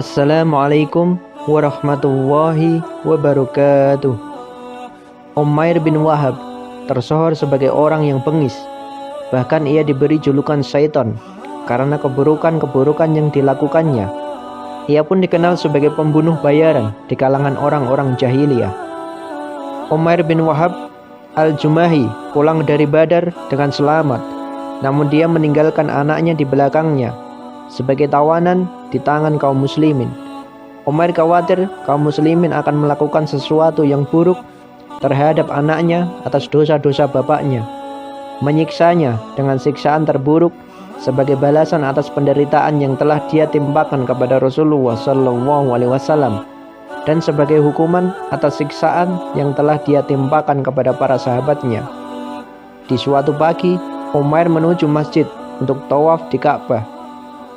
Assalamualaikum warahmatullahi wabarakatuh. Umair bin Wahab tersohor sebagai orang yang bengis. Bahkan ia diberi julukan syaitan karena keburukan-keburukan yang dilakukannya. Ia pun dikenal sebagai pembunuh bayaran di kalangan orang-orang jahiliyah. Umair bin Wahab al-Jumahi pulang dari Badar dengan selamat, namun dia meninggalkan anaknya di belakangnya sebagai tawanan di tangan kaum muslimin. Umair khawatir kaum muslimin akan melakukan sesuatu yang buruk terhadap anaknya atas dosa-dosa bapaknya, menyiksanya dengan siksaan terburuk sebagai balasan atas penderitaan yang telah dia timpakan kepada Rasulullah SAW, dan sebagai hukuman atas siksaan yang telah dia timpakan kepada para sahabatnya. Di suatu pagi, Umair menuju masjid untuk tawaf di Ka'bah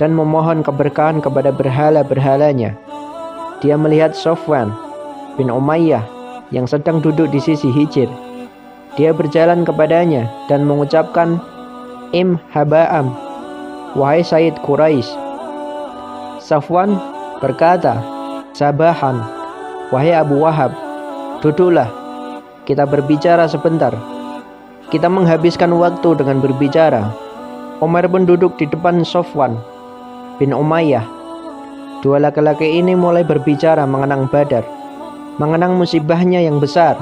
dan memohon keberkahan kepada berhala-berhalanya. Dia melihat Sofwan bin Umayyah yang sedang duduk di sisi hijir. Dia berjalan kepadanya dan mengucapkan, "Imhaba'am, wahai Sayyid Quraisy." Safwan berkata, "Sabahan, wahai Abu Wahab, duduklah, kita berbicara sebentar." Kita menghabiskan waktu dengan berbicara. Umar pun duduk di depan Sofwan bin Umayyah. Dua laki-laki ini mulai berbicara mengenang Badar, mengenang musibahnya yang besar,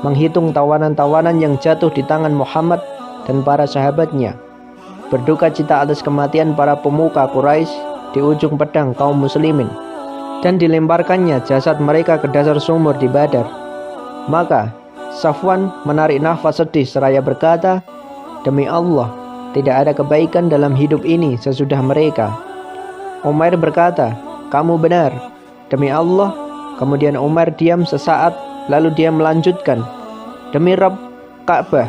menghitung tawanan-tawanan yang jatuh di tangan Muhammad dan para sahabatnya, berduka cita atas kematian para pemuka Quraisy di ujung pedang kaum muslimin, dan dilemparkannya jasad mereka ke dasar sumur di Badar. Maka Safwan menarik nafas sedih seraya berkata, "Demi Allah, tidak ada kebaikan dalam hidup ini sesudah mereka." Umair berkata, "Kamu benar, demi Allah." Kemudian Umar diam sesaat, lalu dia melanjutkan, "Demi Rabb Ka'bah,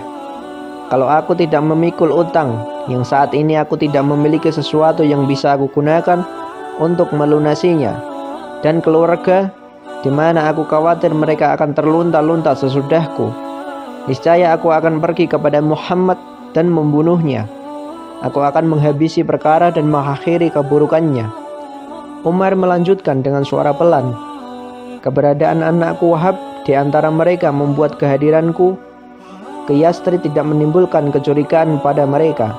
kalau aku tidak memikul utang, yang saat ini aku tidak memiliki sesuatu yang bisa aku gunakan untuk melunasinya, dan keluarga di mana aku khawatir mereka akan terlunta-lunta sesudahku. Niscaya aku akan pergi kepada Muhammad dan membunuhnya. Aku akan menghabisi perkara dan mengakhiri keburukannya." Umar melanjutkan dengan suara pelan, "Keberadaan anakku Wahab di antara mereka membuat kehadiranku ke Yastri tidak menimbulkan kecurigaan pada mereka."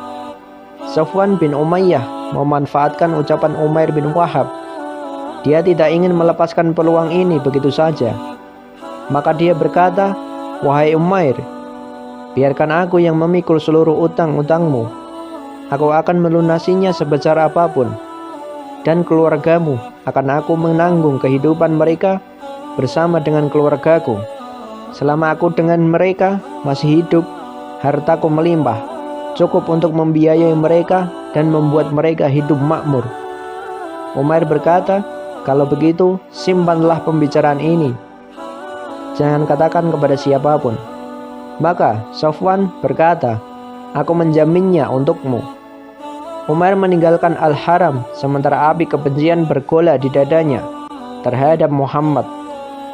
Safwan bin Umayyah memanfaatkan ucapan Umair bin Wahab. Dia tidak ingin melepaskan peluang ini begitu saja. Maka dia berkata, "Wahai Umair, biarkan aku yang memikul seluruh utang-utangmu. Aku akan melunasinya sebesar apapun. Dan keluargamu akan aku menanggung kehidupan mereka bersama dengan keluargaku. Selama aku dengan mereka masih hidup, hartaku melimpah, cukup untuk membiayai mereka dan membuat mereka hidup makmur." Umair berkata, "Kalau begitu, simpanlah pembicaraan ini. Jangan katakan kepada siapapun." Maka Safwan berkata, "Aku menjaminnya untukmu." Umar meninggalkan Al-Haram sementara api kebencian bergolak di dadanya terhadap Muhammad.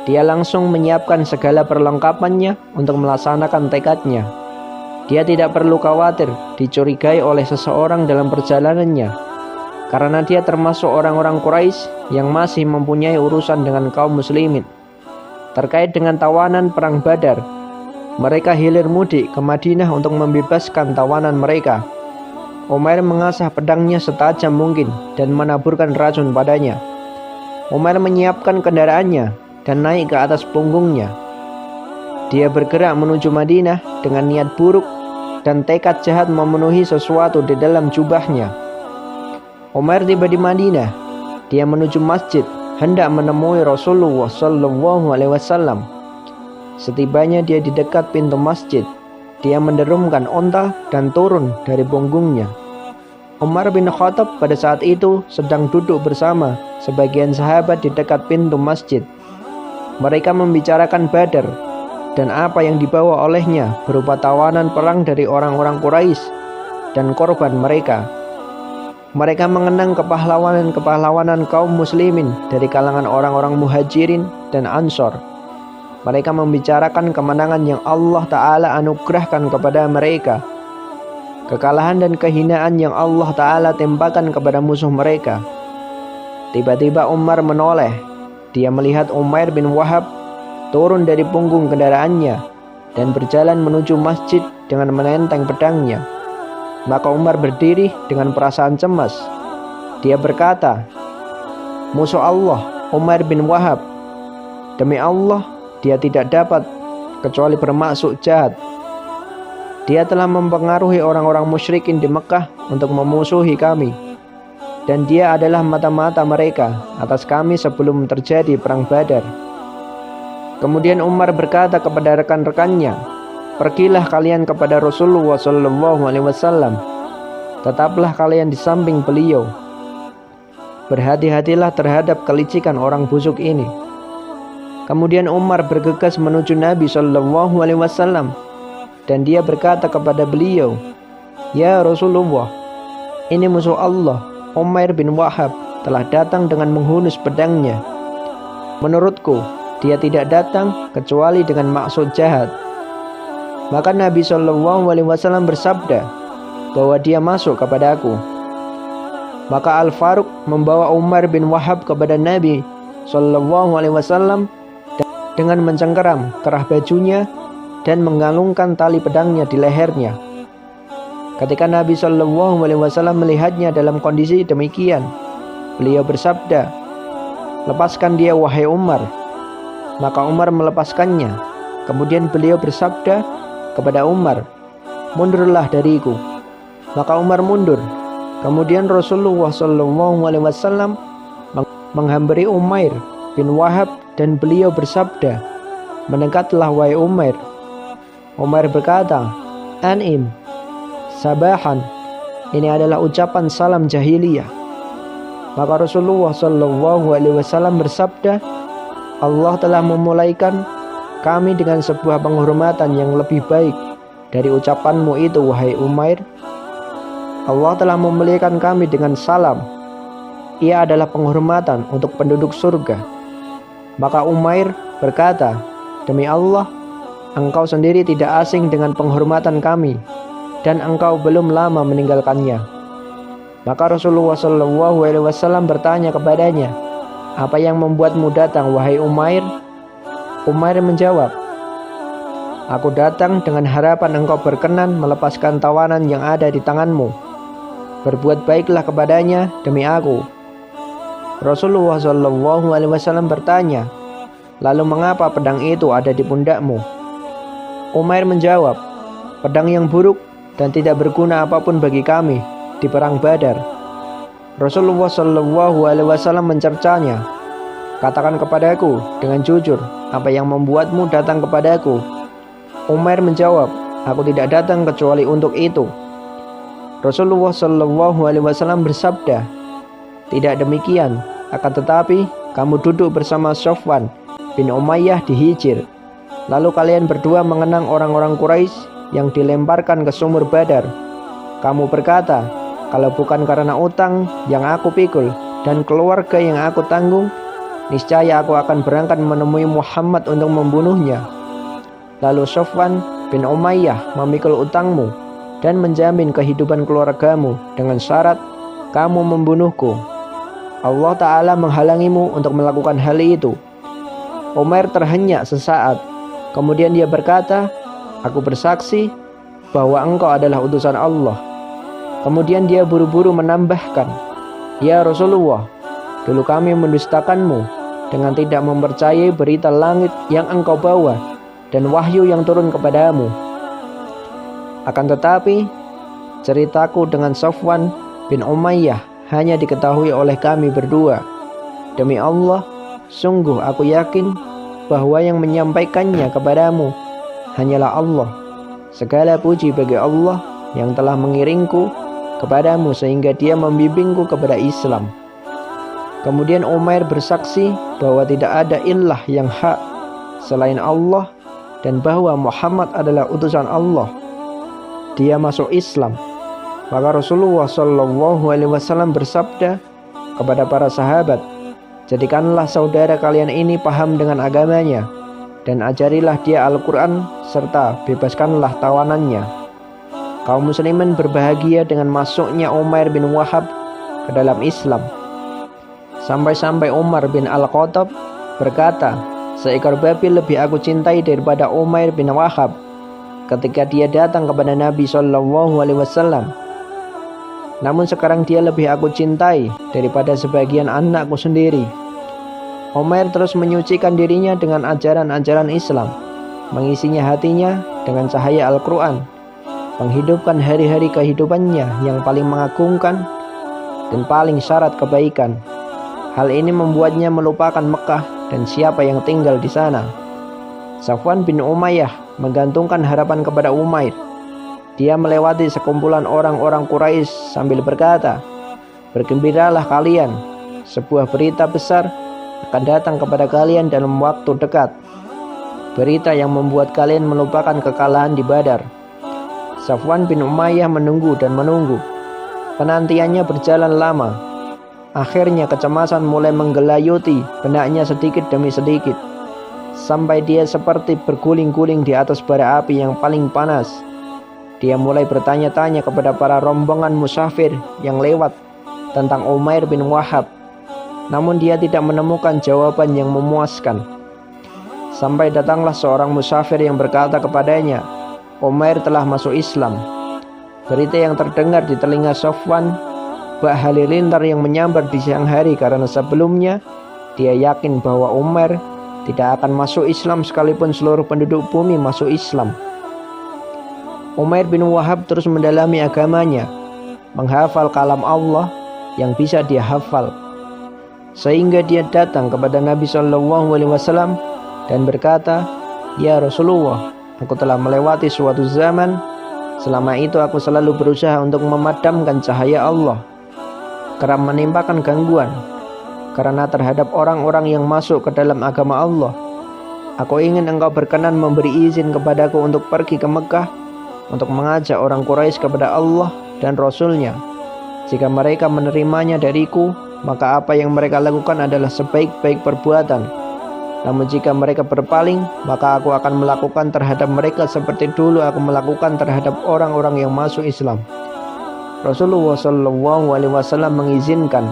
Dia langsung menyiapkan segala perlengkapannya untuk melaksanakan tekadnya. Dia tidak perlu khawatir dicurigai oleh seseorang dalam perjalanannya, karena dia termasuk orang-orang Quraisy yang masih mempunyai urusan dengan kaum muslimin. Terkait dengan tawanan perang Badar, mereka hilir mudik ke Madinah untuk membebaskan tawanan mereka. Umair mengasah pedangnya setajam mungkin dan menaburkan racun padanya. Umair menyiapkan kendaraannya dan naik ke atas punggungnya. Dia bergerak menuju Madinah dengan niat buruk dan tekad jahat memenuhi sesuatu di dalam jubahnya. Umar tiba di Madinah. Dia menuju masjid hendak menemui Rasulullah SAW. Setibanya dia di dekat pintu masjid, dia menderumkan onta dan turun dari punggungnya. Umar bin Khattab pada saat itu sedang duduk bersama sebagian sahabat di dekat pintu masjid. Mereka membicarakan Badar dan apa yang dibawa olehnya berupa tawanan perang dari orang-orang Quraisy dan korban mereka. Mereka mengenang kepahlawanan kaum muslimin dari kalangan orang-orang muhajirin dan ansor. Mereka membicarakan kemenangan yang Allah Ta'ala anugerahkan kepada mereka, kekalahan dan kehinaan yang Allah Ta'ala timpakan kepada musuh mereka. Tiba-tiba Umar menoleh. Dia melihat Umair bin Wahab turun dari punggung kendaraannya dan berjalan menuju masjid dengan menenteng pedangnya. Maka Umar berdiri dengan perasaan cemas. Dia berkata, "Musuh Allah, Umair bin Wahab. Demi Allah, dia tidak dapat kecuali bermaksud jahat. Dia telah mempengaruhi orang-orang musyrikin di Mekah untuk memusuhi kami. Dan dia adalah mata-mata mereka atas kami sebelum terjadi perang Badar." Kemudian Umar berkata kepada rekan-rekannya, "Pergilah kalian kepada Rasulullah SAW. Tetaplah kalian di samping beliau. Berhati-hatilah terhadap kelicikan orang busuk ini." Kemudian Umar bergegas menuju Nabi SAW dan dia berkata kepada beliau, "Ya Rasulullah, ini musuh Allah, Umair bin Wahab telah datang dengan menghunus pedangnya. Menurutku, dia tidak datang kecuali dengan maksud jahat." Maka Nabi SAW bersabda bahwa dia masuk kepadaku. Maka Al-Faruq membawa Umar bin Wahab kepada Nabi SAW dengan mencengkeram kerah bajunya dan menggalungkan tali pedangnya di lehernya. Ketika Nabi SAW melihatnya dalam kondisi demikian, beliau bersabda, "Lepaskan dia wahai Umar." Maka Umar melepaskannya. Kemudian beliau bersabda kepada Umar, "Mundurlah dariku." Maka Umar mundur. Kemudian Rasulullah SAW menghampiri Umair bin Wahab dan beliau bersabda, "Mendekatlah wahai Umair." Umair berkata, "An'im, sabahan." Ini adalah ucapan salam jahiliyah. Maka Rasulullah SAW bersabda, "Allah telah memulaikan kami dengan sebuah penghormatan yang lebih baik dari ucapanmu itu wahai Umair. Allah telah memuliakan kami dengan salam. Ia adalah penghormatan untuk penduduk surga." Maka Umair berkata, "Demi Allah, engkau sendiri tidak asing dengan penghormatan kami, dan engkau belum lama meninggalkannya." Maka Rasulullah SAW bertanya kepadanya, "Apa yang membuatmu datang wahai Umair?" Umair menjawab, "Aku datang dengan harapan engkau berkenan melepaskan tawanan yang ada di tanganmu. Berbuat baiklah kepadanya demi aku." Rasulullah SAW bertanya, "Lalu mengapa pedang itu ada di pundakmu?" Umair menjawab, "Pedang yang buruk dan tidak berguna apapun bagi kami di perang Badar." Rasulullah SAW mencercanya, "Katakan kepadaku dengan jujur, apa yang membuatmu datang kepadaku?" Umair menjawab, "Aku tidak datang kecuali untuk itu." Rasulullah SAW bersabda, "Tidak demikian, akan tetapi kamu duduk bersama Sofwan bin Umayyah di Hijr. Lalu kalian berdua mengenang orang-orang Quraisy yang dilemparkan ke sumur Badar. Kamu berkata, kalau bukan karena utang yang aku pikul dan keluarga yang aku tanggung, niscaya aku akan berangkat menemui Muhammad untuk membunuhnya. Lalu Sofwan bin Umayyah memikul utangmu dan menjamin kehidupan keluargamu dengan syarat kamu membunuhku. Allah Ta'ala menghalangimu untuk melakukan hal itu." Umair terhenyak sesaat. Kemudian dia berkata, "Aku bersaksi bahwa engkau adalah utusan Allah." Kemudian dia buru-buru menambahkan, "Ya Rasulullah, dulu kami mendustakanmu dengan tidak mempercayai berita langit yang engkau bawa dan wahyu yang turun kepadamu. Akan tetapi, ceritaku dengan Sofwan bin Umayyah hanya diketahui oleh kami berdua. Demi Allah, sungguh aku yakin bahwa yang menyampaikannya kepadamu hanyalah Allah. Segala puji bagi Allah yang telah mengiringku kepadamu sehingga dia membimbingku kepada Islam." Kemudian Umair bersaksi bahwa tidak ada ilah yang hak selain Allah dan bahwa Muhammad adalah utusan Allah. Dia masuk Islam. Maka Rasulullah SAW bersabda kepada para sahabat, "Jadikanlah saudara kalian ini paham dengan agamanya dan ajarilah dia Al-Quran serta bebaskanlah tawanannya." Kaum muslimin berbahagia dengan masuknya Umair bin Wahab ke dalam Islam. Sampai-sampai Umar bin Al-Khattab berkata, seekor babi lebih aku cintai daripada Umair bin Wahab ketika dia datang kepada Nabi SAW. Namun sekarang dia lebih aku cintai daripada sebagian anakku sendiri. Umair terus menyucikan dirinya dengan ajaran-ajaran Islam, mengisinya hatinya dengan cahaya Al-Quran, menghidupkan hari-hari kehidupannya yang paling mengagumkan dan paling syarat kebaikan. Hal ini membuatnya melupakan Mekah dan siapa yang tinggal di sana. Safwan bin Umayyah menggantungkan harapan kepada Umair. Dia melewati sekumpulan orang-orang Quraisy sambil berkata, "Bergembiralah kalian, sebuah berita besar akan datang kepada kalian dalam waktu dekat. Berita yang membuat kalian melupakan kekalahan di Badar." Safwan bin Umayyah menunggu dan menunggu. Penantiannya berjalan lama. Akhirnya kecemasan mulai menggelayuti benaknya sedikit demi sedikit, sampai dia seperti berguling-guling di atas bara api yang paling panas. Dia mulai bertanya-tanya kepada para rombongan musafir yang lewat tentang Umair bin Wahab, namun dia tidak menemukan jawaban yang memuaskan. Sampai datanglah seorang musafir yang berkata kepadanya, Umair telah masuk Islam. Berita yang terdengar di telinga Safwan bak halilintar yang menyambar di siang hari, karena sebelumnya dia yakin bahwa Umair tidak akan masuk Islam sekalipun seluruh penduduk bumi masuk Islam. Umair bin Wahab terus mendalami agamanya, menghafal kalam Allah yang bisa dia hafal, sehingga dia datang kepada Nabi SAW dan berkata, "Ya Rasulullah, aku telah melewati suatu zaman, selama itu aku selalu berusaha untuk memadamkan cahaya Allah, kerap menimpakan gangguan karena terhadap orang-orang yang masuk ke dalam agama Allah. Aku ingin engkau berkenan memberi izin kepadaku untuk pergi ke Mekah untuk mengajak orang Quraisy kepada Allah dan Rasul-Nya. Jika mereka menerimanya dariku, maka apa yang mereka lakukan adalah sebaik-baik perbuatan. Namun jika mereka berpaling, maka aku akan melakukan terhadap mereka seperti dulu aku melakukan terhadap orang-orang yang masuk Islam." Rasulullah SAW mengizinkan.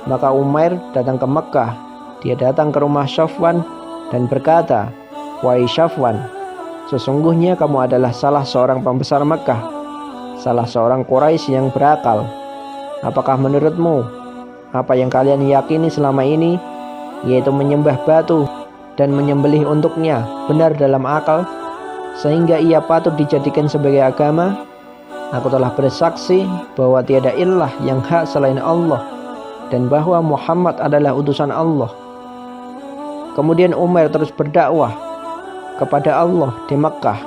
Maka Umair datang ke Mekah. Dia datang ke rumah Safwan dan berkata, "Wahai Safwan, sesungguhnya kamu adalah salah seorang pembesar Mekah, salah seorang Quraisy yang berakal. Apakah menurutmu apa yang kalian yakini selama ini, yaitu menyembah batu dan menyembelih untuknya, benar dalam akal, sehingga ia patut dijadikan sebagai agama? Aku telah bersaksi bahwa tiada ilah yang hak selain Allah, dan bahwa Muhammad adalah utusan Allah." Kemudian Umair terus berdakwah kepada Allah di Mekah,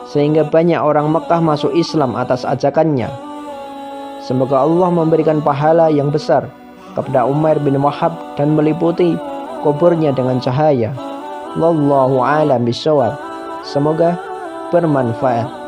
sehingga banyak orang Mekah masuk Islam atas ajakannya. Semoga Allah memberikan pahala yang besar kepada Umair bin Wahab dan meliputi kuburnya dengan cahaya. Wallahu a'lam bishawab. Semoga bermanfaat.